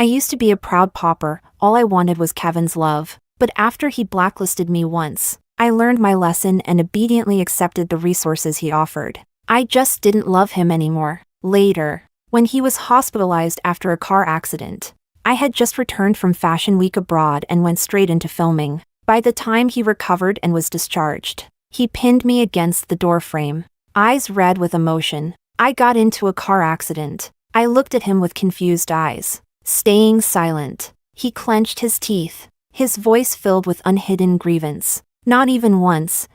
I used to be a proud pauper, all I wanted was Kevin's love. But after he blacklisted me once, I learned my lesson and obediently accepted the resources he offered. I just didn't love him anymore. Later, when he was hospitalized after a car accident, I had just returned from Fashion Week abroad and went straight into filming. By the time he recovered and was discharged, he pinned me against the doorframe, eyes red with emotion. I got into a car accident. I looked at him with confused eyes, staying silent. He clenched his teeth, his voice filled with unhidden grievance. Not even once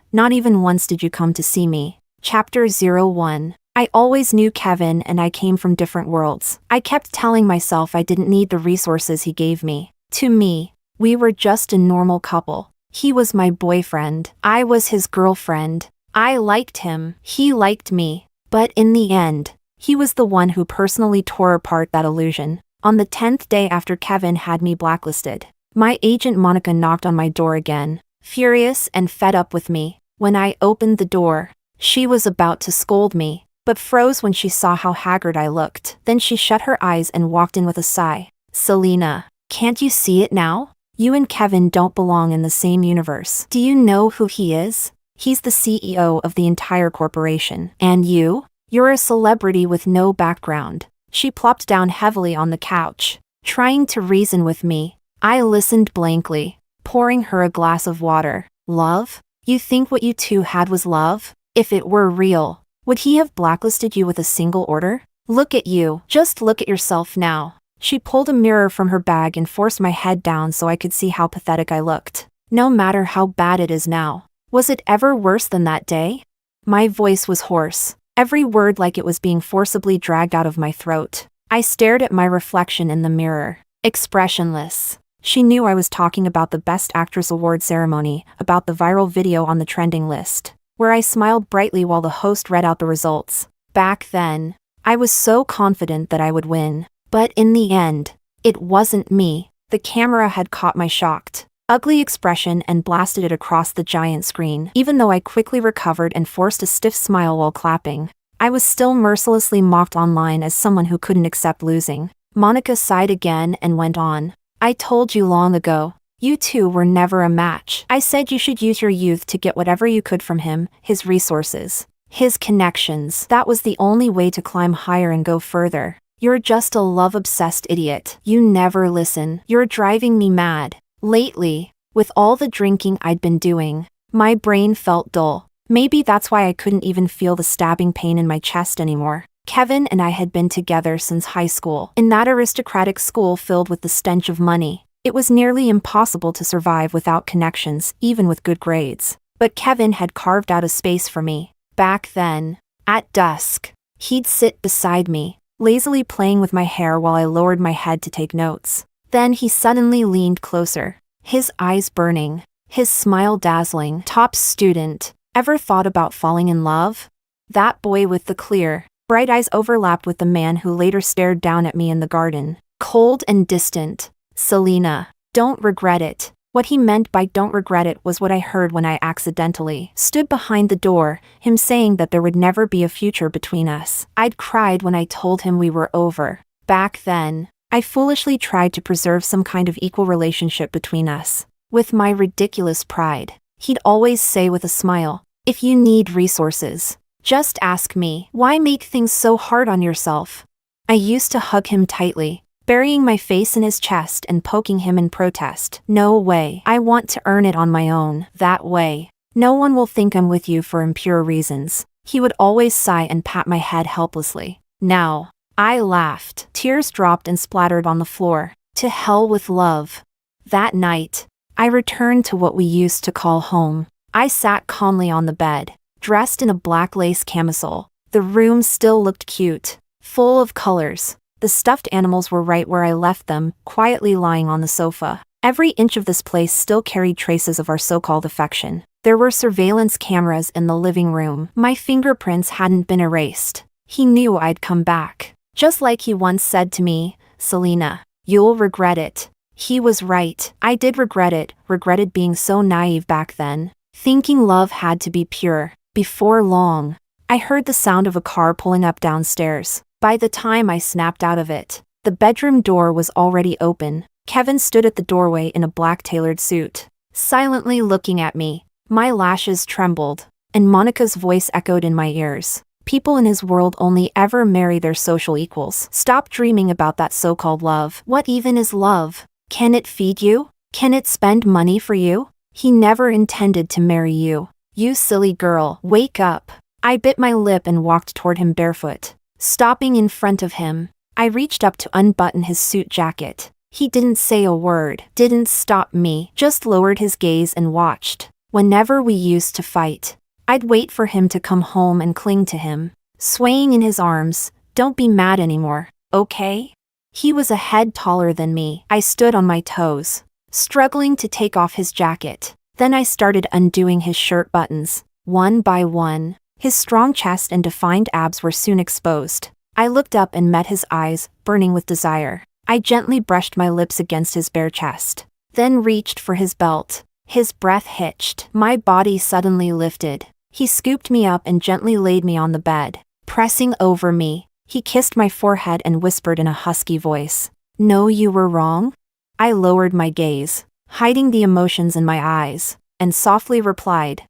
did you come to see me. Chapter 01. I always knew Kevin and I came from different worlds. I kept telling myself I didn't need the resources he gave me. To me, we were just a normal couple. He was my boyfriend. I was his girlfriend. I liked him. He liked me. But in the end, he was the one who personally tore apart that illusion. On the 10th day after Kevin had me blacklisted, my agent Monica knocked on my door again, furious and fed up with me. When I opened the door, she was about to scold me, but froze when she saw how haggard I looked. Then she shut her eyes and walked in with a sigh. Selena, can't you see it now? You and Kevin don't belong in the same universe. Do you know who he is? He's the CEO of the entire corporation. And you're a celebrity with no background. She plopped down heavily on the couch, trying to reason with me. I listened blankly, pouring her a glass of water. Love? You think what you two had was love? If it were real, would he have blacklisted you with a single order? Look at you. Just look at yourself now. She pulled a mirror from her bag and forced my head down so I could see how pathetic I looked. No matter how bad it is now, was it ever worse than that day? My voice was hoarse, every word like it was being forcibly dragged out of my throat. I stared at my reflection in the mirror, expressionless. She knew I was talking about the Best Actress Award ceremony, about the viral video on the trending list, where I smiled brightly while the host read out the results. Back then, I was so confident that I would win. But in the end, it wasn't me. The camera had caught my shocked, ugly expression and blasted it across the giant screen. Even though I quickly recovered and forced a stiff smile while clapping, I was still mercilessly mocked online as someone who couldn't accept losing. Monica sighed again and went on. I told you long ago, you two were never a match. I said you should use your youth to get whatever you could from him, his resources, his connections. That was the only way to climb higher and go further. You're just a love-obsessed idiot. You never listen. You're driving me mad. Lately, with all the drinking I'd been doing, my brain felt dull. Maybe that's why I couldn't even feel the stabbing pain in my chest anymore. Kevin and I had been together since high school. In that aristocratic school filled with the stench of money, it was nearly impossible to survive without connections, even with good grades. But Kevin had carved out a space for me. Back then, at dusk, he'd sit beside me, lazily playing with my hair while I lowered my head to take notes. Then he suddenly leaned closer, his eyes burning, his smile dazzling. Top student, ever thought about falling in love? That boy with the clear, bright eyes overlapped with the man who later stared down at me in the garden, cold and distant. Selena, don't regret it. What he meant by don't regret it was what I heard when I accidentally stood behind the door, him saying that there would never be a future between us. I'd cried when I told him we were over. Back then, I foolishly tried to preserve some kind of equal relationship between us. With my ridiculous pride, he'd always say with a smile, if you need resources, just ask me. Why make things so hard on yourself? I used to hug him tightly, burying my face in his chest and poking him in protest. No way. I want to earn it on my own. That way, no one will think I'm with you for impure reasons. He would always sigh and pat my head helplessly. Now, I laughed. Tears dropped and splattered on the floor. To hell with love. That night, I returned to what we used to call home. I sat calmly on the bed, dressed in a black lace camisole. The room still looked cute, full of colors. The stuffed animals were right where I left them, quietly lying on the sofa. Every inch of this place still carried traces of our so-called affection. There were surveillance cameras in the living room. My fingerprints hadn't been erased. He knew I'd come back. Just like he once said to me, Selena, you'll regret it. He was right. I did regret it, regretted being so naive back then, thinking love had to be pure. Before long, I heard the sound of a car pulling up downstairs. By the time I snapped out of it, The bedroom door was already open. Kevin stood at the doorway in a black tailored suit, silently looking at me. My lashes trembled, and Monica's voice echoed in my ears. People in his world only ever marry their social equals. Stop dreaming about that so-called love. What even is love? Can it feed you? Can it spend money for you? He never intended to marry you. You silly girl, wake up. I bit my lip and walked toward him barefoot, stopping in front of him. I reached up to unbutton his suit jacket. He didn't say a word, didn't stop me, just lowered his gaze and watched. Whenever we used to fight, I'd wait for him to come home and cling to him, swaying in his arms. Don't be mad anymore, okay? He was a head taller than me. I stood on my toes, struggling to take off his jacket. Then I started undoing his shirt buttons, one by one. His strong chest and defined abs were soon exposed. I looked up and met his eyes, burning with desire. I gently brushed my lips against his bare chest, then reached for his belt. His breath hitched. My body suddenly lifted. He scooped me up and gently laid me on the bed, pressing over me. He kissed my forehead and whispered in a husky voice, "No, you were wrong?" I lowered my gaze, hiding the emotions in my eyes, and softly replied,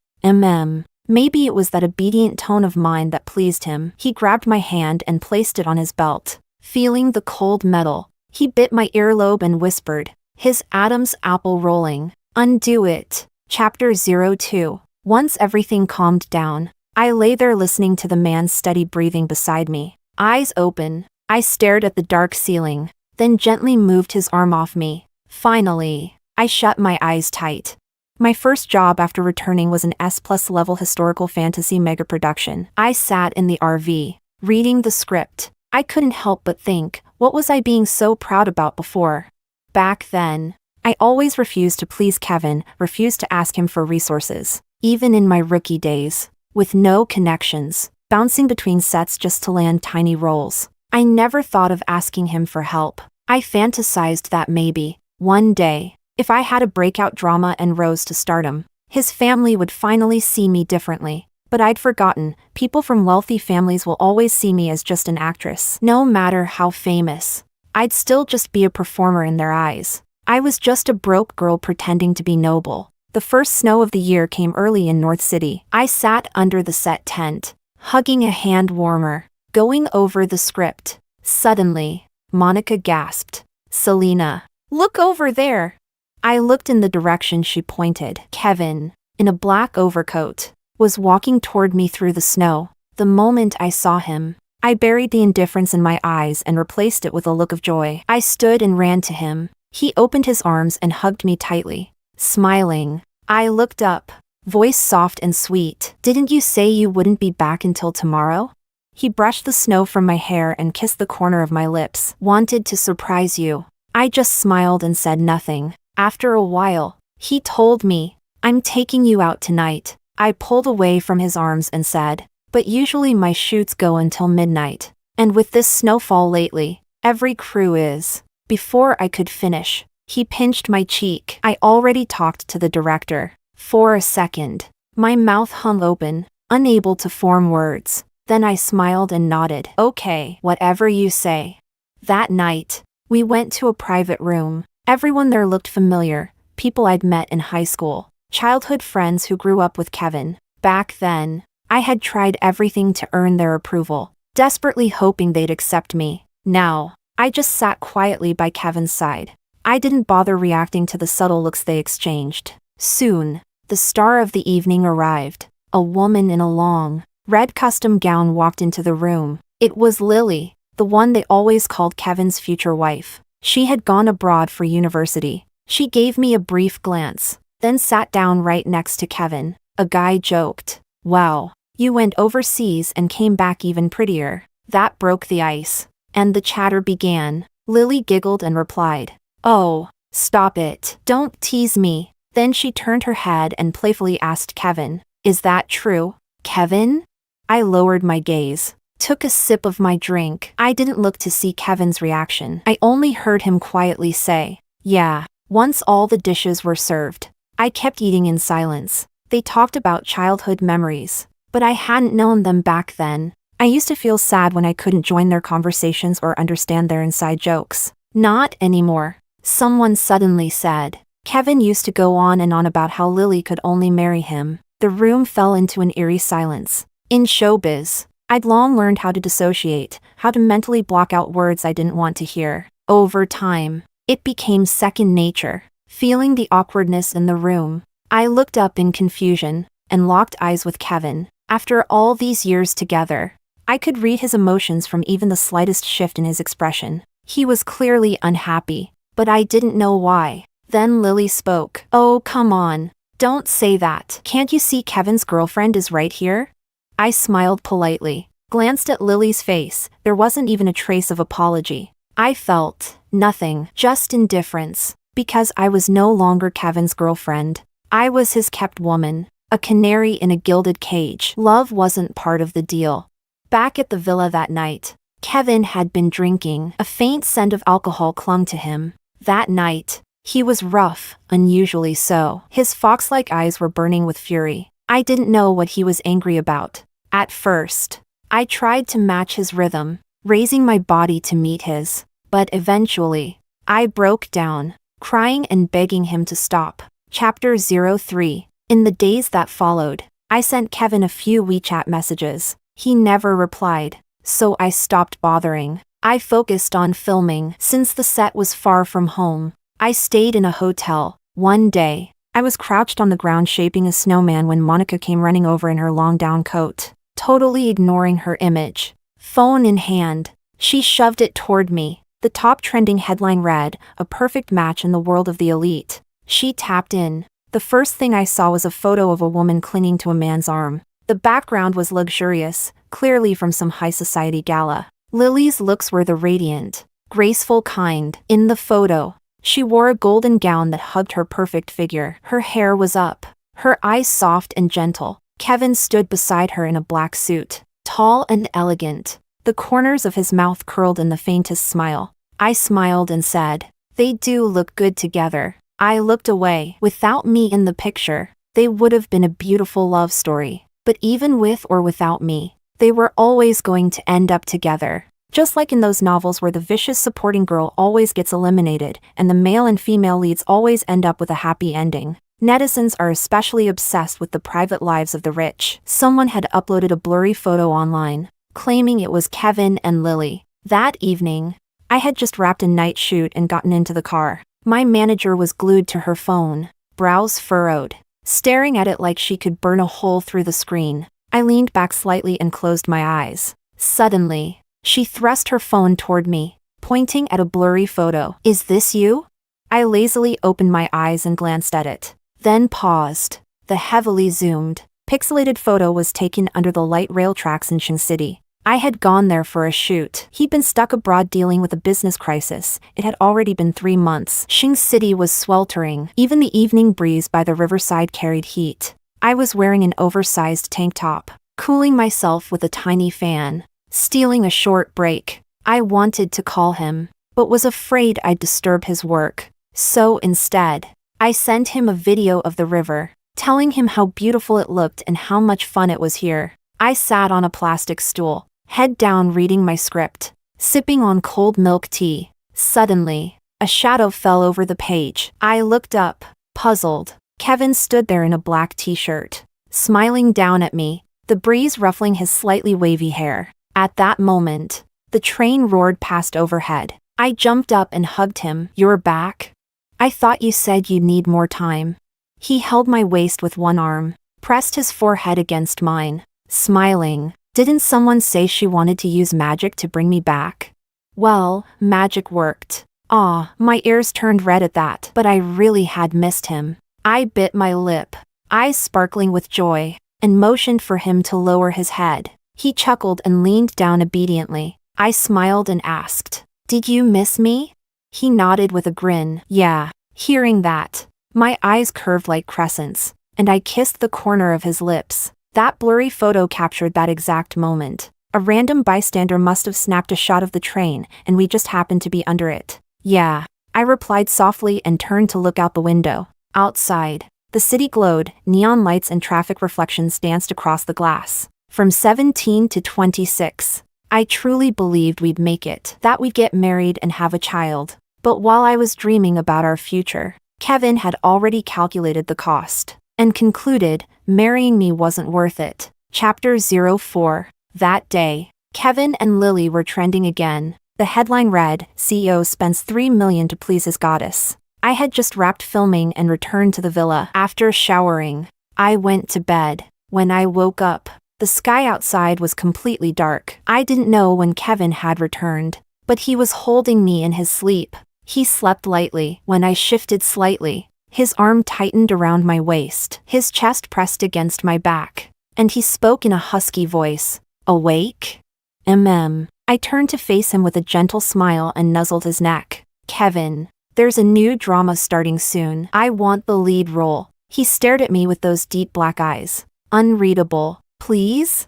Maybe it was that obedient tone of mine that pleased him. He grabbed my hand and placed it on his belt. Feeling the cold metal, he bit my earlobe and whispered, his Adam's apple rolling, "Undo it." Chapter 02. Once everything calmed down, I lay there listening to the man's steady breathing beside me. Eyes open, I stared at the dark ceiling, then gently moved his arm off me. Finally, I shut my eyes tight. My first job after returning was an S+ level historical fantasy mega production. I sat in the RV, reading the script. I couldn't help but think, what was I being so proud about before? Back then, I always refused to please Kevin, refused to ask him for resources. Even in my rookie days, with no connections, bouncing between sets just to land tiny roles, I never thought of asking him for help. I fantasized that maybe, one day, if I had a breakout drama and rose to stardom, his family would finally see me differently. But I'd forgotten, people from wealthy families will always see me as just an actress. No matter how famous, I'd still just be a performer in their eyes. I was just a broke girl pretending to be noble. The first snow of the year came early in North City. I sat under the set tent, hugging a hand warmer, going over the script. Suddenly, Monica gasped, "Selena, look over there." I looked in the direction she pointed. Kevin, in a black overcoat, was walking toward me through the snow. The moment I saw him, I buried the indifference in my eyes and replaced it with a look of joy. I stood and ran to him. He opened his arms and hugged me tightly, smiling. I looked up, voice soft and sweet. "Didn't you say you wouldn't be back until tomorrow?" He brushed the snow from my hair and kissed the corner of my lips. "Wanted to surprise you." I just smiled and said nothing. After a while, he told me, "I'm taking you out tonight." I pulled away from his arms and said, "But usually my shoots go until midnight. And with this snowfall lately, every crew is." Before I could finish, he pinched my cheek. I already talked to the director. For a second, my mouth hung open, unable to form words. Then I smiled and nodded. "Okay, whatever you say." That night, we went to a private room. Everyone there looked familiar, people I'd met in high school, childhood friends who grew up with Kevin. Back then, I had tried everything to earn their approval, desperately hoping they'd accept me. Now, I just sat quietly by Kevin's side. I didn't bother reacting to the subtle looks they exchanged. Soon, the star of the evening arrived. A woman in a long, red custom gown walked into the room. It was Lily, the one they always called Kevin's future wife. She had gone abroad for university. She gave me a brief glance, then sat down right next to Kevin. A guy joked, "Wow, you went overseas and came back even prettier." That broke the ice, and the chatter began. Lily giggled and replied, "Oh, stop it. Don't tease me." Then she turned her head and playfully asked Kevin, "Is that true, Kevin?" I lowered my gaze, took a sip of my drink. I didn't look to see Kevin's reaction. I only heard him quietly say, "Yeah." Once all the dishes were served, I kept eating in silence. They talked about childhood memories, but I hadn't known them back then. I used to feel sad when I couldn't join their conversations or understand their inside jokes. Not anymore. Someone suddenly said. Kevin used to go on and on about how Lily could only marry him. The room fell into an eerie silence. In showbiz, I'd long learned how to dissociate, how to mentally block out words I didn't want to hear. Over time, it became second nature. Feeling the awkwardness in the room, I looked up in confusion and locked eyes with Kevin. After all these years together, I could read his emotions from even the slightest shift in his expression. He was clearly unhappy, but I didn't know why. Then Lily spoke. "Oh, come on. Don't say that. Can't you see Kevin's girlfriend is right here?" I smiled politely, glanced at Lily's face. There wasn't even a trace of apology. I felt nothing, just indifference, because I was no longer Kevin's girlfriend. I was his kept woman, a canary in a gilded cage. Love wasn't part of the deal. Back at the villa that night, Kevin had been drinking. A faint scent of alcohol clung to him. That night, he was rough, unusually so. His fox-like eyes were burning with fury. I didn't know what he was angry about. At first, I tried to match his rhythm, raising my body to meet his. But eventually, I broke down, crying and begging him to stop. Chapter 03. In the days that followed, I sent Kevin a few WeChat messages. He never replied, so I stopped bothering. I focused on filming since the set was far from home. I stayed in a hotel. One day, I was crouched on the ground shaping a snowman when Monica came running over in her long down coat. Totally ignoring her image, phone in hand, she shoved it toward me. The top trending headline read, "A perfect match in the world of the elite." She tapped in. The first thing I saw was a photo of a woman clinging to a man's arm. The background was luxurious, clearly from some high society gala. Lily's looks were the radiant, graceful kind. In the photo, she wore a golden gown that hugged her perfect figure. Her hair was up, her eyes soft and gentle. Kevin stood beside her in a black suit, tall and elegant. The corners of his mouth curled in the faintest smile. I smiled and said, "They do look good together." I looked away. Without me in the picture, they would have been a beautiful love story. But even with or without me, they were always going to end up together. Just like in those novels where the vicious supporting girl always gets eliminated and the male and female leads always end up with a happy ending. Netizens are especially obsessed with the private lives of the rich. Someone had uploaded a blurry photo online, claiming it was Kevin and Lily. That evening, I had just wrapped a night shoot and gotten into the car. My manager was glued to her phone, brows furrowed, staring at it like she could burn a hole through the screen. I leaned back slightly and closed my eyes. Suddenly, she thrust her phone toward me, pointing at a blurry photo. "Is this you?" I lazily opened my eyes and glanced at it, then paused. The heavily zoomed, pixelated photo was taken under the light rail tracks in Shing City. I had gone there for a shoot. He'd been stuck abroad dealing with a business crisis. It had already been 3 months. Shing City was sweltering. Even the evening breeze by the riverside carried heat. I was wearing an oversized tank top, cooling myself with a tiny fan, stealing a short break. I wanted to call him, but was afraid I'd disturb his work. So instead, I sent him a video of the river, telling him how beautiful it looked and how much fun it was here. I sat on a plastic stool, head down reading my script, sipping on cold milk tea. Suddenly, a shadow fell over the page. I looked up, puzzled. Kevin stood there in a black t-shirt, smiling down at me, the breeze ruffling his slightly wavy hair. At that moment, the train roared past overhead. I jumped up and hugged him. "You're back? I thought you said you'd need more time." He held my waist with one arm, pressed his forehead against mine, smiling. "Didn't someone say she wanted to use magic to bring me back?" Well, magic worked. My ears turned red at that, but I really had missed him. I bit my lip, eyes sparkling with joy, and motioned for him to lower his head. He chuckled and leaned down obediently. I smiled and asked, "Did you miss me?" He nodded with a grin. "Yeah." Hearing that, my eyes curved like crescents, and I kissed the corner of his lips. That blurry photo captured that exact moment. A random bystander must have snapped a shot of the train, and we just happened to be under it. "Yeah," I replied softly and turned to look out the window. Outside, the city glowed, neon lights and traffic reflections danced across the glass. From 17 to 26. I truly believed we'd make it, that we'd get married and have a child. But while I was dreaming about our future, Kevin had already calculated the cost and concluded marrying me wasn't worth it. Chapter 04. That day, Kevin and Lily were trending again. The headline read, CEO spends $3 million to please his goddess. I had just wrapped filming and returned to the villa. After showering, I went to bed. When I woke up, the sky outside was completely dark. I didn't know when Kevin had returned, but he was holding me in his sleep. He slept lightly. When I shifted slightly, his arm tightened around my waist. His chest pressed against my back, and he spoke in a husky voice. Awake? I turned to face him with a gentle smile and nuzzled his neck. Kevin, there's a new drama starting soon. I want the lead role. He stared at me with those deep black eyes. Unreadable. Please?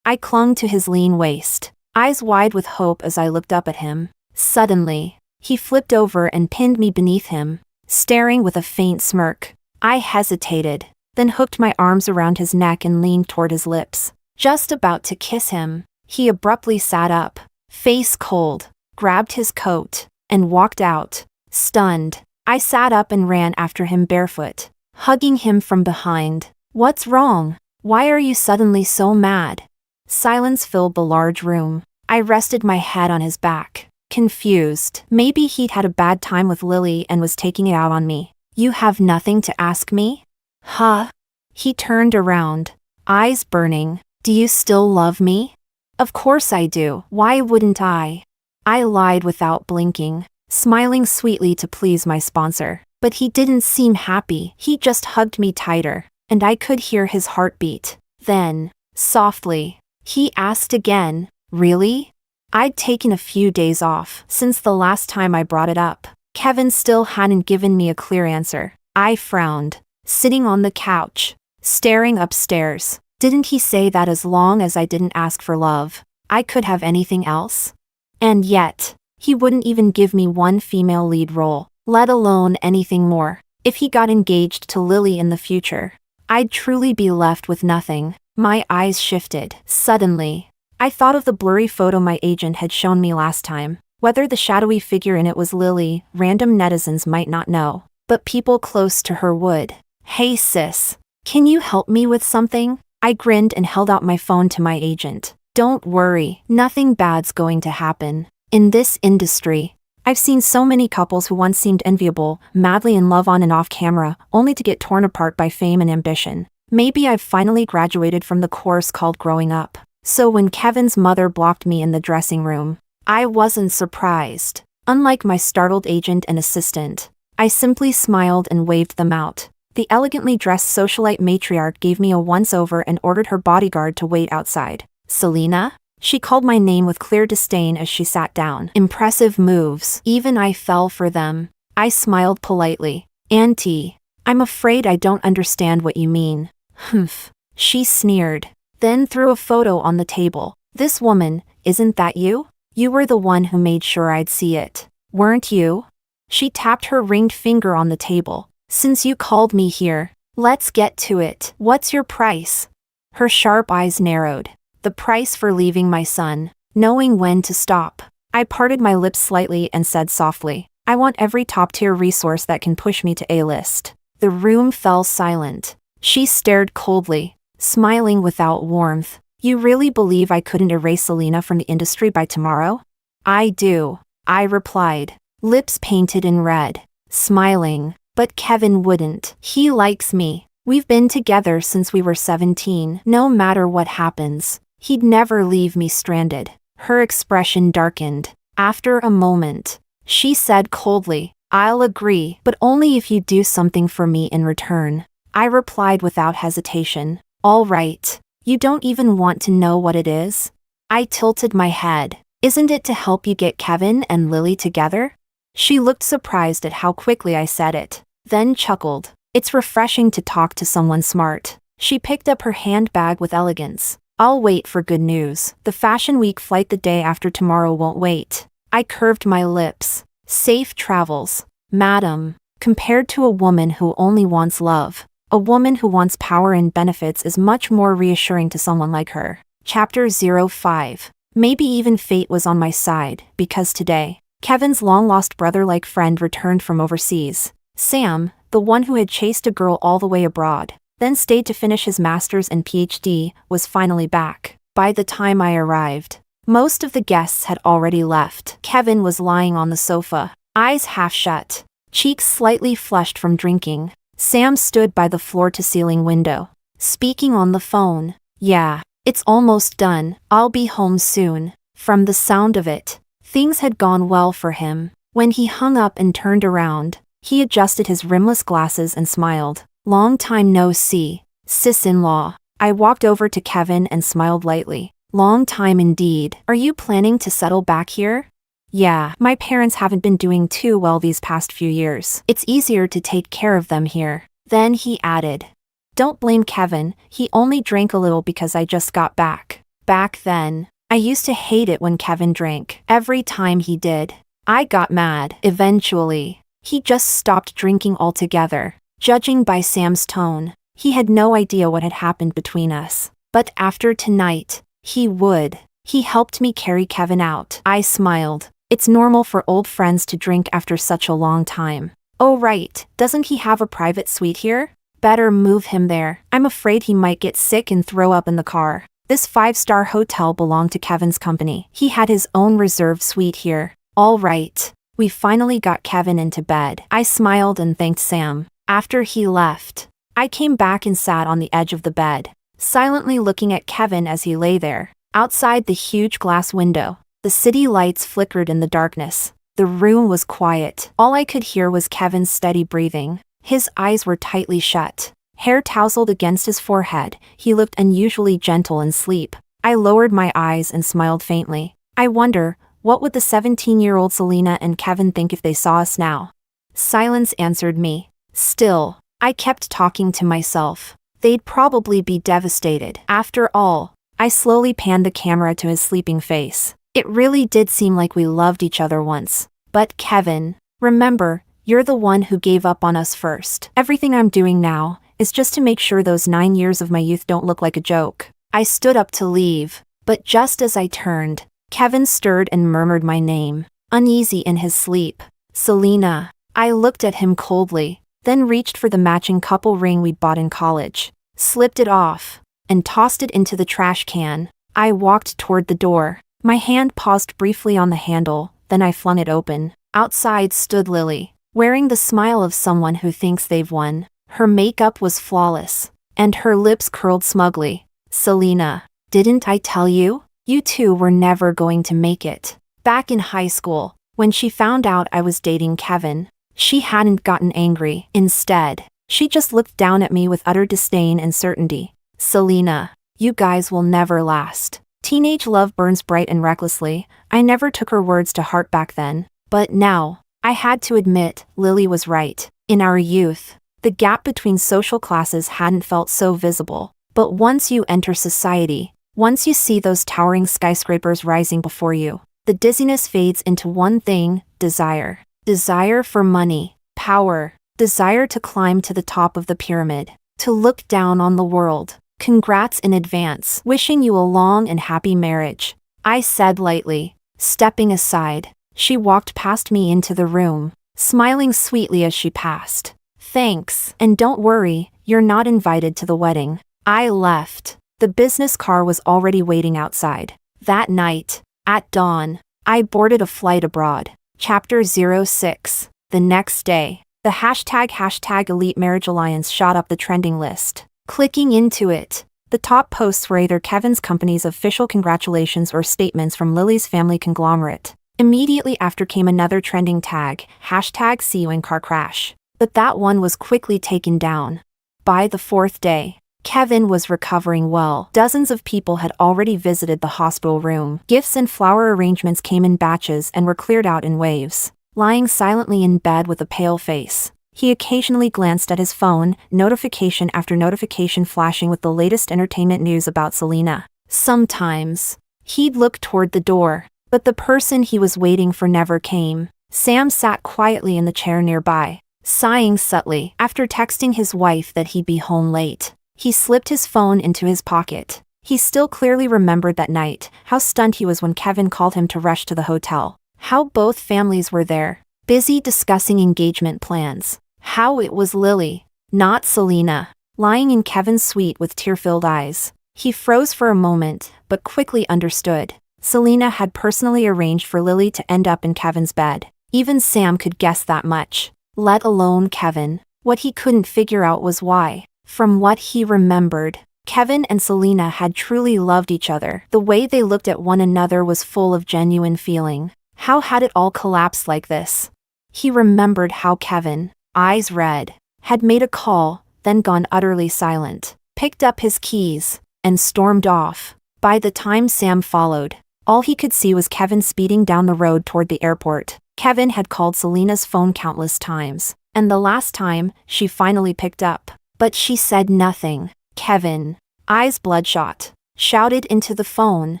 I clung to his lean waist, eyes wide with hope as I looked up at him. Suddenly, he flipped over and pinned me beneath him, staring with a faint smirk. I hesitated, then hooked my arms around his neck and leaned toward his lips. Just about to kiss him, he abruptly sat up, face cold, grabbed his coat, and walked out. Stunned, I sat up and ran after him barefoot, hugging him from behind. What's wrong? Why are you suddenly so mad? Silence filled the large room. I rested my head on his back, confused. Maybe he'd had a bad time with Lily and was taking it out on me. You have nothing to ask me? Huh? He turned around, eyes burning. Do you still love me? Of course I do. Why wouldn't I? I lied without blinking, smiling sweetly to please my sponsor. But he didn't seem happy. He just hugged me tighter, and I could hear his heartbeat. Then, softly, he asked again, really? I'd taken a few days off since the last time I brought it up. Kevin still hadn't given me a clear answer. I frowned, sitting on the couch, staring upstairs. Didn't he say that as long as I didn't ask for love, I could have anything else? And yet, he wouldn't even give me one female lead role, let alone anything more. If he got engaged to Lily in the future, I'd truly be left with nothing. My eyes shifted. Suddenly, I thought of the blurry photo my agent had shown me last time. Whether the shadowy figure in it was Lily, random netizens might not know, but people close to her would. Hey sis, can you help me with something? I grinned and held out my phone to my agent. Don't worry, nothing bad's going to happen. In this industry, I've seen so many couples who once seemed enviable, madly in love on and off camera, only to get torn apart by fame and ambition. Maybe I've finally graduated from the course called growing up. So when Kevin's mother blocked me in the dressing room, I wasn't surprised. Unlike my startled agent and assistant, I simply smiled and waved them out. The elegantly dressed socialite matriarch gave me a once-over and ordered her bodyguard to wait outside. Selena? She called my name with clear disdain as she sat down. Impressive moves. Even I fell for them. I smiled politely. Auntie, I'm afraid I don't understand what you mean. Humph. She sneered, then threw a photo on the table. This woman, isn't that you? You were the one who made sure I'd see it, weren't you? She tapped her ringed finger on the table. Since you called me here, let's get to it. What's your price? Her sharp eyes narrowed. The price for leaving my son, knowing when to stop. I parted my lips slightly and said softly, I want every top-tier resource that can push me to A-list. The room fell silent. She stared coldly, smiling without warmth. You really believe I couldn't erase Selena from the industry by tomorrow? I do, I replied, lips painted in red, smiling. But Kevin wouldn't. He likes me. We've been together since we were 17. No matter what happens, he'd never leave me stranded. Her expression darkened. After a moment, she said coldly, I'll agree, but only if you do something for me in return. I replied without hesitation. All right. You don't even want to know what it is? I tilted my head. Isn't it to help you get Kevin and Lily together? She looked surprised at how quickly I said it, then chuckled. It's refreshing to talk to someone smart. She picked up her handbag with elegance. I'll wait for good news. The Fashion Week flight the day after tomorrow won't wait. I curved my lips. Safe travels, madam. Compared to a woman who only wants love, A woman who wants power and benefits is much more reassuring to someone like her. Chapter 05. Maybe even fate was on my side, because today, Kevin's long-lost brother-like friend returned from overseas. Sam, the one who had chased a girl all the way abroad, then stayed to finish his master's and PhD, was finally back. By the time I arrived, most of the guests had already left. Kevin was lying on the sofa, eyes half shut, cheeks slightly flushed from drinking. Sam stood by the floor-to-ceiling window, speaking on the phone. "Yeah, it's almost done. I'll be home soon." From the sound of it, things had gone well for him. When he hung up and turned around, he adjusted his rimless glasses and smiled. "Long time no see, sis-in-law." I walked over to Kevin and smiled lightly. "Long time indeed. Are you planning to settle back here?" "Yeah, my parents haven't been doing too well these past few years. It's easier to take care of them here." Then he added, "Don't blame Kevin, he only drank a little because I just got back." Back then, I used to hate it when Kevin drank. Every time he did, I got mad. Eventually, he just stopped drinking altogether. Judging by Sam's tone, he had no idea what had happened between us. But after tonight, he would. He helped me carry Kevin out. I smiled. It's normal for old friends to drink after such a long time. "Oh right, doesn't he have a private suite here? Better move him there. I'm afraid he might get sick and throw up in the car." This 5-star hotel belonged to Kevin's company. He had his own reserved suite here. All right. We finally got Kevin into bed. I smiled and thanked Sam. After he left, I came back and sat on the edge of the bed, silently looking at Kevin as he lay there. Outside the huge glass window, the city lights flickered in the darkness. The room was quiet. All I could hear was Kevin's steady breathing. His eyes were tightly shut, hair tousled against his forehead. He looked unusually gentle in sleep. I lowered my eyes and smiled faintly. I wonder, what would the 17-year-old Selena and Kevin think if they saw us now? Silence answered me. Still, I kept talking to myself. They'd probably be devastated. After all, I slowly panned the camera to his sleeping face. It really did seem like we loved each other once. But Kevin, remember, you're the one who gave up on us first. Everything I'm doing now is just to make sure those 9 years of my youth don't look like a joke. I stood up to leave, but just as I turned, Kevin stirred and murmured my name, uneasy in his sleep. "Selena." I looked at him coldly, then reached for the matching couple ring we'd bought in college, slipped it off, and tossed it into the trash can. I walked toward the door. My hand paused briefly on the handle, then I flung it open. Outside stood Lily, wearing the smile of someone who thinks they've won. Her makeup was flawless, and her lips curled smugly. "Selena, didn't I tell you? You two were never going to make it." Back in high school, when she found out I was dating Kevin, she hadn't gotten angry. Instead, she just looked down at me with utter disdain and certainty. "Selena, you guys will never last." Teenage love burns bright and recklessly. I never took her words to heart back then. But now, I had to admit, Lily was right. In our youth, the gap between social classes hadn't felt so visible. But once you enter society, once you see those towering skyscrapers rising before you, the dizziness fades into one thing: desire. Desire for money, power, desire to climb to the top of the pyramid, to look down on the world. "Congrats in advance. Wishing you a long and happy marriage," I said lightly, stepping aside. She walked past me into the room, smiling sweetly as she passed. "Thanks, and don't worry, you're not invited to the wedding." I left. The business car was already waiting outside. That night, at dawn, I boarded a flight abroad. Chapter 06. The next day, the hashtag Elite Marriage Alliance shot up the trending list. Clicking into it, the top posts were either Kevin's company's official congratulations or statements from Lily's family conglomerate. Immediately after came another trending tag, hashtag see you in car crash. But that one was quickly taken down. By the 4th day, Kevin was recovering well. Dozens of people had already visited the hospital room. Gifts and flower arrangements came in batches and were cleared out in waves. Lying silently in bed with a pale face, he occasionally glanced at his phone, notification after notification flashing with the latest entertainment news about Selena. Sometimes, he'd look toward the door, but the person he was waiting for never came. Sam sat quietly in the chair nearby, sighing subtly. After texting his wife that he'd be home late, he slipped his phone into his pocket. He still clearly remembered that night, how stunned he was when Kevin called him to rush to the hotel. How both families were there, busy discussing engagement plans. How it was Lily, not Selena, lying in Kevin's suite with tear-filled eyes. He froze for a moment, but quickly understood. Selena had personally arranged for Lily to end up in Kevin's bed. Even Sam could guess that much, let alone Kevin. What he couldn't figure out was why. From what he remembered, Kevin and Selena had truly loved each other. The way they looked at one another was full of genuine feeling. How had it all collapsed like this? He remembered how Kevin, eyes red, had made a call, then gone utterly silent, picked up his keys, and stormed off. By the time Sam followed, all he could see was Kevin speeding down the road toward the airport. Kevin had called Selena's phone countless times, and the last time, she finally picked up. But she said nothing. Kevin, eyes bloodshot, shouted into the phone,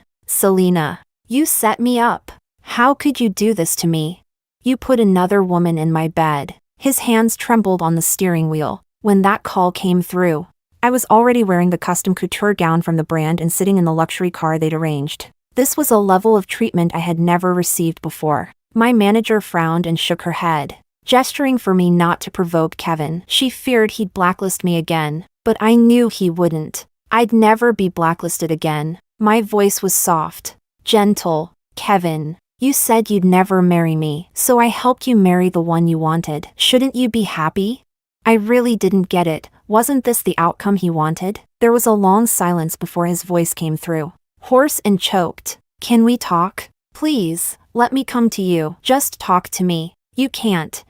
"Selena, you set me up. How could you do this to me? You put another woman in my bed." His hands trembled on the steering wheel when that call came through. I was already wearing the custom couture gown from the brand and sitting in the luxury car they'd arranged. This was a level of treatment I had never received before. My manager frowned and shook her head, gesturing for me not to provoke Kevin. She feared he'd blacklist me again, but I knew he wouldn't. I'd never be blacklisted again. My voice was soft, gentle. "Kevin, you said you'd never marry me, so I helped you marry the one you wanted. Shouldn't you be happy?" I really didn't get it. Wasn't this the outcome he wanted? There was a long silence before his voice came through, hoarse and choked. "Can we talk? Please, let me come to you. Just talk to me. You can't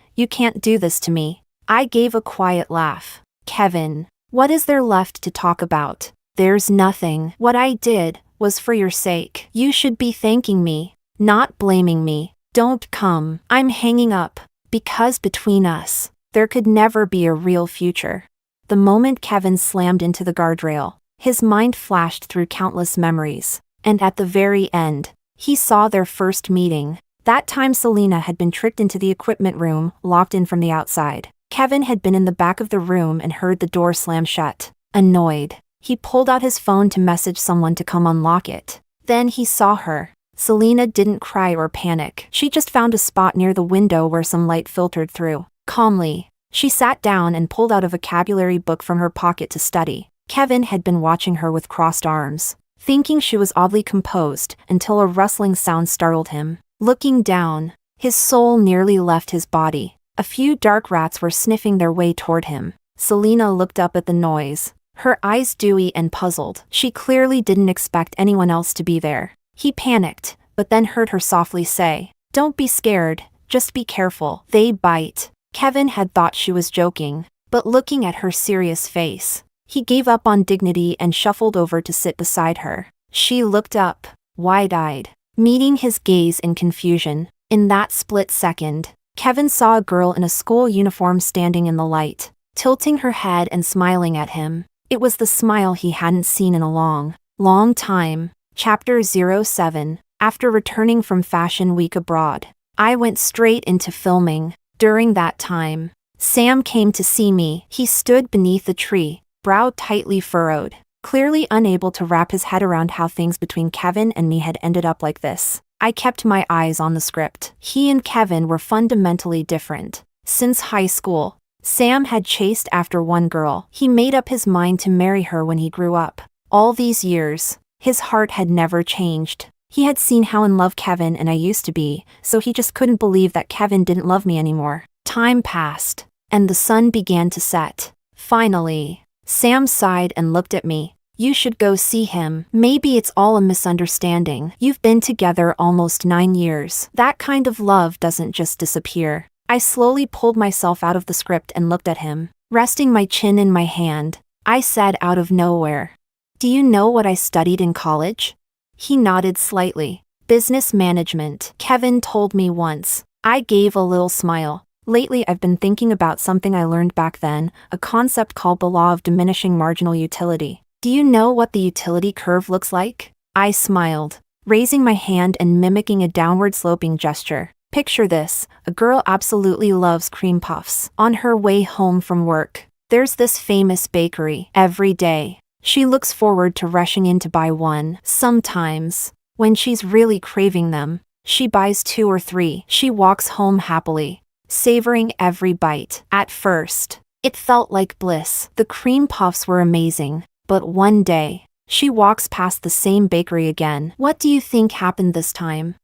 do this to me." I gave a quiet laugh. "Kevin, what is there left to talk about? There's nothing. What I did was for your sake. You should be thanking me, not blaming me. Don't come." I'm hanging up, because between us, there could never be a real future. The moment Kevin slammed into the guardrail, his mind flashed through countless memories, and at the very end, he saw their first meeting. That time Selena had been tricked into the equipment room, locked in from the outside. Kevin had been in the back of the room and heard the door slam shut. Annoyed, he pulled out his phone to message someone to come unlock it. Then he saw her. Selena didn't cry or panic. She just found a spot near the window where some light filtered through. Calmly, she sat down and pulled out a vocabulary book from her pocket to study. Kevin had been watching her with crossed arms, thinking she was oddly composed until a rustling sound startled him. Looking down, his soul nearly left his body. A few dark rats were sniffing their way toward him. Selena looked up at the noise, her eyes dewy and puzzled. She clearly didn't expect anyone else to be there. He panicked, but then heard her softly say, "Don't be scared, just be careful. They bite." Kevin had thought she was joking, but looking at her serious face, he gave up on dignity and shuffled over to sit beside her. She looked up, wide-eyed, meeting his gaze in confusion. In that split second, Kevin saw a girl in a school uniform standing in the light, tilting her head and smiling at him. It was the smile he hadn't seen in a long time. Chapter 07. After returning from Fashion Week abroad, I went straight into filming. During that time, Sam came to see me. He stood beneath the tree, brow tightly furrowed, clearly unable to wrap his head around how things between Kevin and me had ended up like this. I kept my eyes on the script. He and Kevin were fundamentally different. Since high school, Sam had chased after one girl. He made up his mind to marry her when he grew up. All these years, his heart had never changed. He had seen how in love Kevin and I used to be, so he just couldn't believe that Kevin didn't love me anymore. Time passed, and the sun began to set. Finally, Sam sighed and looked at me. "You should go see him. Maybe it's all a misunderstanding. You've been together almost 9 years. That kind of love doesn't just disappear." I slowly pulled myself out of the script and looked at him. Resting my chin in my hand, I said out of nowhere, "Do you know what I studied in college?" He nodded slightly. "Business management. Kevin told me once." I gave a little smile. "Lately I've been thinking about something I learned back then, a concept called the law of diminishing marginal utility. Do you know what the utility curve looks like?" I smiled, raising my hand and mimicking a downward sloping gesture. Picture this, a girl absolutely loves cream puffs. On her way home from work, there's this famous bakery. Every day, she looks forward to rushing in to buy one. Sometimes, when she's really craving them, she buys 2 or 3. She walks home happily, savoring every bite. At first, it felt like bliss. The cream puffs were amazing. But one day, she walks past the same bakery again. What do you think happened this time?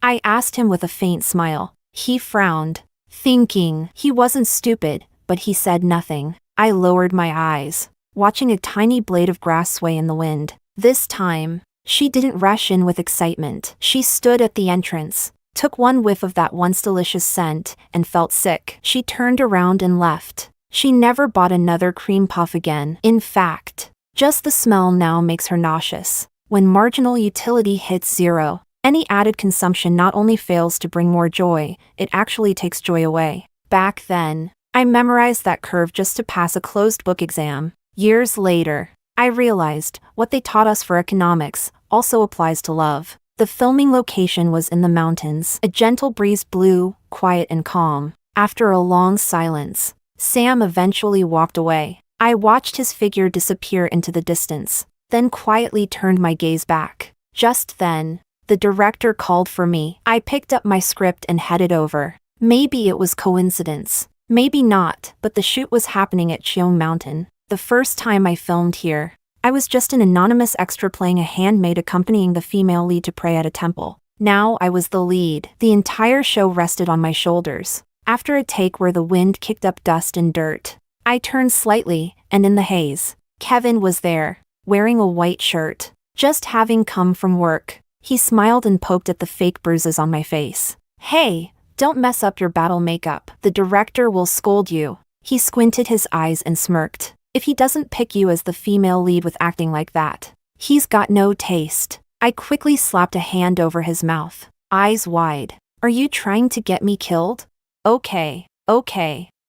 I asked him with a faint smile. He frowned, thinking he wasn't stupid, but he said nothing. I lowered my eyes, watching a tiny blade of grass sway in the wind. This time, she didn't rush in with excitement. She stood at the entrance, took one whiff of that once delicious scent, and felt sick. She turned around and left. She never bought another cream puff again. In fact, just the smell now makes her nauseous. When marginal utility hits zero, any added consumption not only fails to bring more joy, it actually takes joy away. Back then, I memorized that curve just to pass a closed book exam. Years later, I realized what they taught us for economics also applies to love. The filming location was in the mountains. A gentle breeze blew, quiet and calm. After a long silence, Sam eventually walked away. I watched his figure disappear into the distance, then quietly turned my gaze back. Just then, the director called for me. I picked up my script and headed over. Maybe it was coincidence, maybe not, but the shoot was happening at Cheong Mountain. The first time I filmed here, I was just an anonymous extra playing a handmaid accompanying the female lead to pray at a temple. Now I was the lead. The entire show rested on my shoulders. After a take where the wind kicked up dust and dirt, I turned slightly, and in the haze, Kevin was there, wearing a white shirt. Just having come from work, he smiled and poked at the fake bruises on my face. "Hey, don't mess up your battle makeup. The director will scold you." He squinted his eyes and smirked. "If he doesn't pick you as the female lead with acting like that, he's got no taste." I quickly slapped a hand over his mouth, eyes wide. "Are you trying to get me killed?" Okay,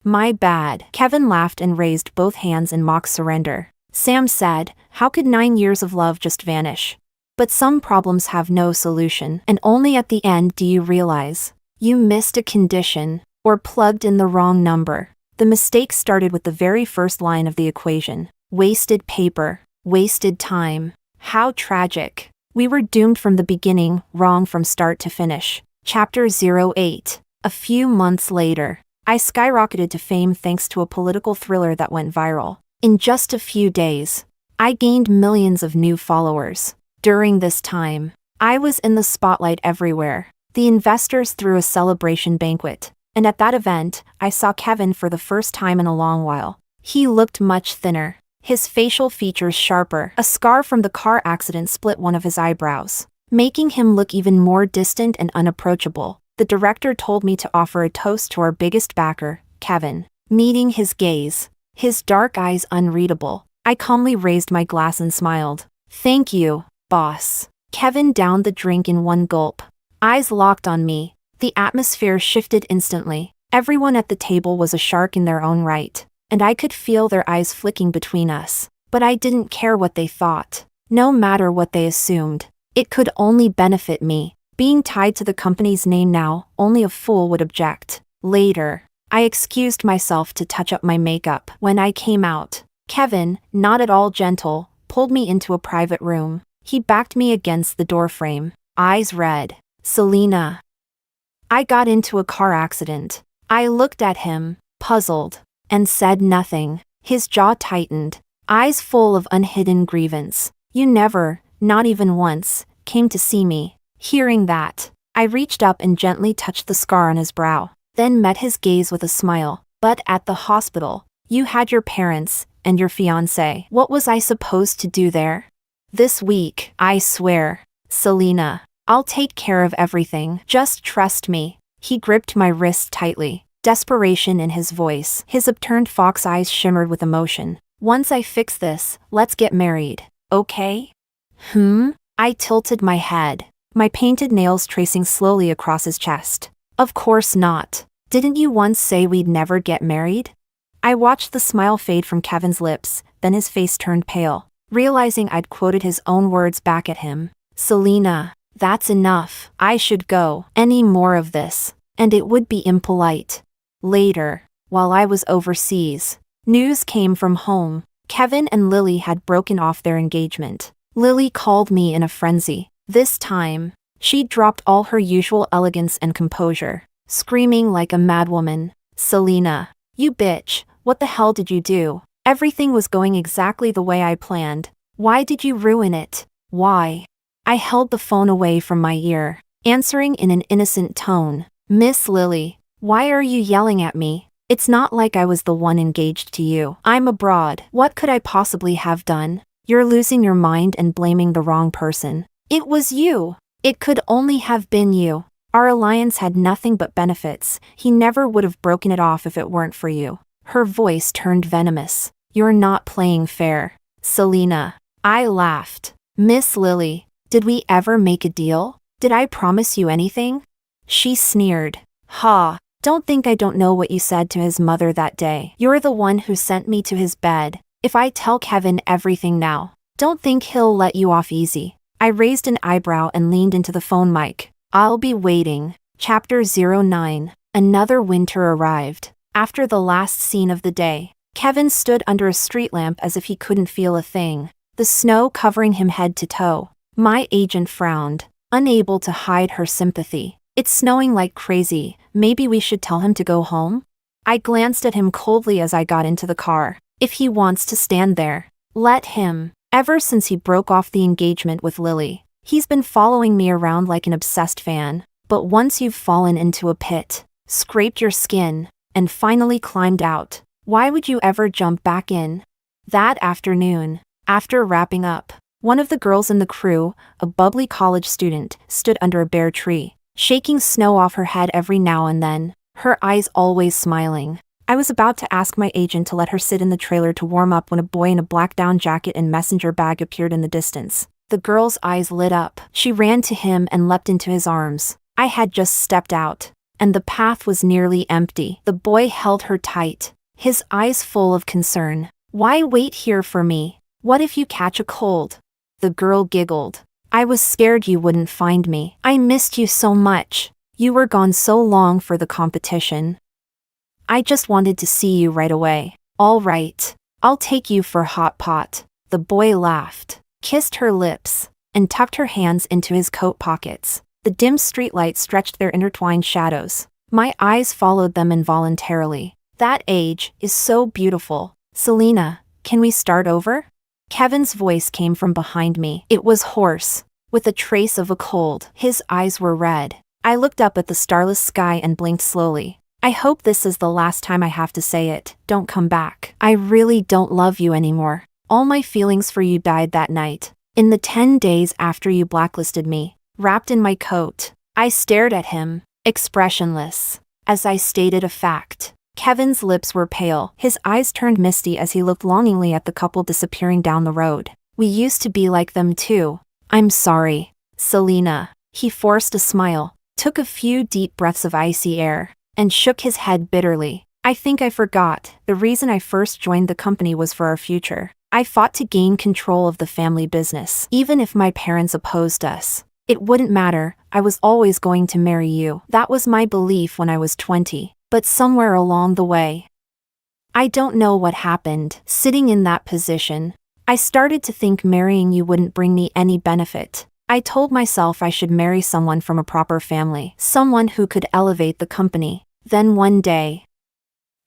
my bad." Kevin laughed and raised both hands in mock surrender. Sam said, "How could 9 years of love just vanish? But some problems have no solution, and only at the end do you realize you missed a condition, or plugged in the wrong number." The mistake started with the very first line of the equation. Wasted paper, wasted time. How tragic. We were doomed from the beginning, wrong from start to finish. Chapter 08. A few months later, I skyrocketed to fame thanks to a political thriller that went viral. In just a few days, I gained millions of new followers. During this time, I was in the spotlight everywhere. The investors threw a celebration banquet, and at that event, I saw Kevin for the first time in a long while. He looked much thinner, his facial features sharper. A scar from the car accident split one of his eyebrows, making him look even more distant and unapproachable. The director told me to offer a toast to our biggest backer, Kevin. Meeting his gaze, his dark eyes unreadable, I calmly raised my glass and smiled. "Thank you, boss." Kevin downed the drink in one gulp. Eyes locked on me. The atmosphere shifted instantly. Everyone at the table was a shark in their own right, and I could feel their eyes flicking between us. But I didn't care what they thought. No matter what they assumed, it could only benefit me. Being tied to the company's name now, only a fool would object. Later, I excused myself to touch up my makeup. When I came out, Kevin, not at all gentle, pulled me into a private room. He backed me against the doorframe, eyes red. "Selena, I got into a car accident." I looked at him, puzzled, and said nothing. His jaw tightened, eyes full of unhidden grievance. "You never, not even once, came to see me." Hearing that, I reached up and gently touched the scar on his brow, then met his gaze with a smile. "But at the hospital, you had your parents, and your fiancé. What was I supposed to do there?" "This week, I swear. Selena, I'll take care of everything. Just trust me." He gripped my wrist tightly, desperation in his voice. His upturned fox eyes shimmered with emotion. "Once I fix this, let's get married, okay?" I tilted my head, my painted nails tracing slowly across his chest. "Of course not. Didn't you once say we'd never get married?" I watched the smile fade from Kevin's lips, then his face turned pale, realizing I'd quoted his own words back at him. "Selena, that's enough. I should go. Any more of this, and it would be impolite. Later, while I was overseas, news came from home. Kevin and Lily had broken off their engagement. Lily called me in a frenzy. This time, she dropped all her usual elegance and composure, screaming like a madwoman, "Selena, you bitch, what the hell did you do? Everything was going exactly the way I planned. Why did you ruin it? Why?" I held the phone away from my ear, answering in an innocent tone, "Miss Lily, why are you yelling at me? It's not like I was the one engaged to you. I'm abroad. What could I possibly have done? You're losing your mind and blaming the wrong person. It was you. It could only have been you. Our alliance had nothing but benefits. He never would have broken it off if it weren't for you." Her voice turned venomous. "You're not playing fair, Selena." I laughed. "Miss Lily, did we ever make a deal? Did I promise you anything?" She sneered. "Ha, don't think I don't know what you said to his mother that day. You're the one who sent me to his bed. If I tell Kevin everything now, don't think he'll let you off easy." I raised an eyebrow and leaned into the phone mic. "I'll be waiting." Chapter 09. Another winter arrived. After the last scene of the day, Kevin stood under a street lamp as if he couldn't feel a thing, the snow covering him head to toe. My agent frowned, unable to hide her sympathy. "It's snowing like crazy, maybe we should tell him to go home?" I glanced at him coldly as I got into the car. "If he wants to stand there, let him. Ever since he broke off the engagement with Lily, he's been following me around like an obsessed fan. But once you've fallen into a pit, scraped your skin, and finally climbed out, why would you ever jump back in?" That afternoon, after wrapping up, one of the girls in the crew, a bubbly college student, stood under a bare tree, shaking snow off her head every now and then, her eyes always smiling. I was about to ask my agent to let her sit in the trailer to warm up when a boy in a black down jacket and messenger bag appeared in the distance. The girl's eyes lit up. She ran to him and leapt into his arms. I had just stepped out, and the path was nearly empty. The boy held her tight, his eyes full of concern. "Why wait here for me? What if you catch a cold?" The girl giggled. "I was scared you wouldn't find me. I missed you so much. You were gone so long for the competition. I just wanted to see you right away." "All right, I'll take you for hot pot." The boy laughed, kissed her lips, and tucked her hands into his coat pockets. The dim streetlight stretched their intertwined shadows. My eyes followed them involuntarily. "That age is so beautiful. Selena, can we start over?" Kevin's voice came from behind me. It was hoarse, with a trace of a cold. His eyes were red. I looked up at the starless sky and blinked slowly. "I hope this is the last time I have to say it. Don't come back. I really don't love you anymore. All my feelings for you died that night. In the 10 days after you blacklisted me, wrapped in my coat." I stared at him, expressionless, as I stated a fact. Kevin's lips were pale. His eyes turned misty as he looked longingly at the couple disappearing down the road. "We used to be like them too. I'm sorry, Selena." He forced a smile, took a few deep breaths of icy air, and shook his head bitterly. "I think I forgot. The reason I first joined the company was for our future. I fought to gain control of the family business. Even if my parents opposed us, it wouldn't matter. I was always going to marry you. That was my belief when I was 20. But somewhere along the way, I don't know what happened. Sitting in that position, I started to think marrying you wouldn't bring me any benefit. I told myself I should marry someone from a proper family, someone who could elevate the company. Then one day,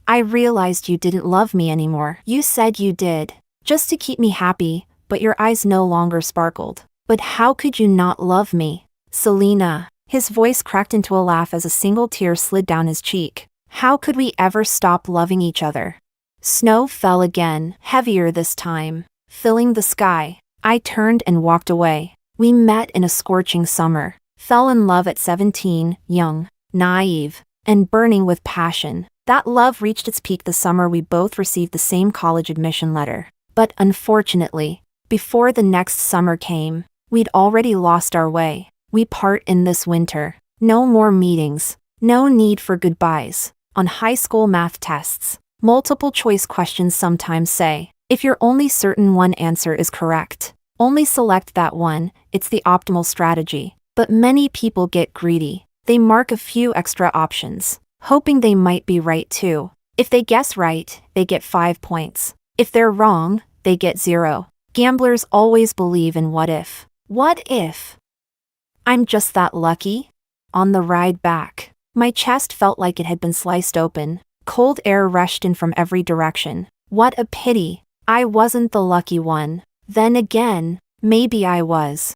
I realized you didn't love me anymore. You said you did, just to keep me happy, but your eyes no longer sparkled. But how could you not love me, Selena?" His voice cracked into a laugh as a single tear slid down his cheek. "How could we ever stop loving each other?" Snow fell again, heavier this time, filling the sky. I turned and walked away. We met in a scorching summer, fell in love at 17, young, naive, and burning with passion. That love reached its peak the summer we both received the same college admission letter. But unfortunately, before the next summer came, we'd already lost our way. We part in this winter. No more meetings, no need for goodbyes. On high school math tests, multiple choice questions sometimes say, if you're only certain one answer is correct, only select that one. It's the optimal strategy. But many people get greedy, They mark a few extra options, hoping they might be right too. If they guess right, they get 5 points. If they're wrong, they get 0. Gamblers always believe in what if. What if I'm just that lucky? On the ride back, my chest felt like it had been sliced open. Cold air rushed in from every direction. What a pity. I wasn't the lucky one. Then again, maybe I was.